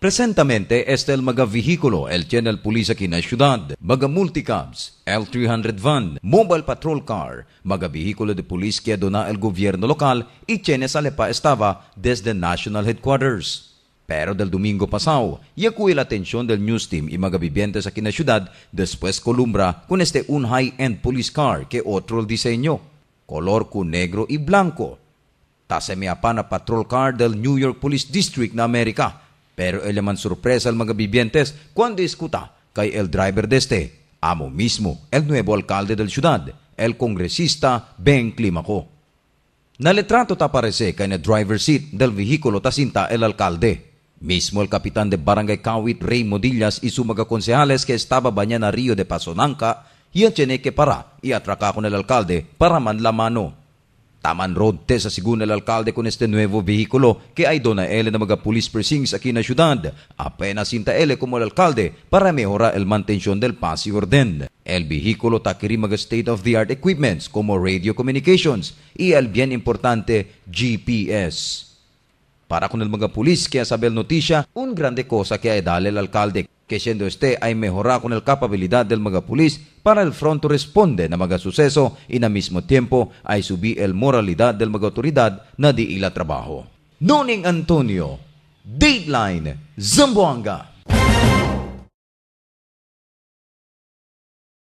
Presentamente, este el mga vehikulo el tiene el pulis aquí na syudad, mga multicabs, L300 van, mobile patrol car, mga vehikulo de pulis que dona el gobierno lokal y tiene sa lepa estaba desde national headquarters. Pero del domingo pasado, yakuy la atención del news team y mga vivientes aquí na syudad después columbra con este un high-end police car que otro el diseño, color con negro y blanco. Tasemiapa na patrol car del New York Police District na Amerika. Pero eleman sorpresa al mga vivientes cuando diskuta kay el driver de este, amo mismo, el nuevo alcalde del ciudad, el congresista Ben Climaco. Naletrato ta parece kay na driver seat del vehículo tasinta el alcalde. Mismo el capitán de Barangay Kawit, Ray Modillas y su mga konsehales que estaba baña na Rio de Pasonanca, yan tiene que para y atraka con el alcalde para man la mano. Taman road test sa según el alcalde con este nuevo vehículo que ay dona ele na mga police precincts aquí na ciudad. Apenas sinta ele como el alcalde para mejora el mantención del paz y orden. El vehículo takiri mga state-of-the-art equipments como radio communications y el bien importante GPS. Para con el mga pulis que sabe el noticia, un grande cosa que ay dale el alcalde que siendo este ay mejora con el capabilidad del mga pulis para el front responde na mga suceso y na mismo tiempo ay subi el moralidad del mga otoridad na di ila trabajo. Noning Antonio, Dateline, Zamboanga.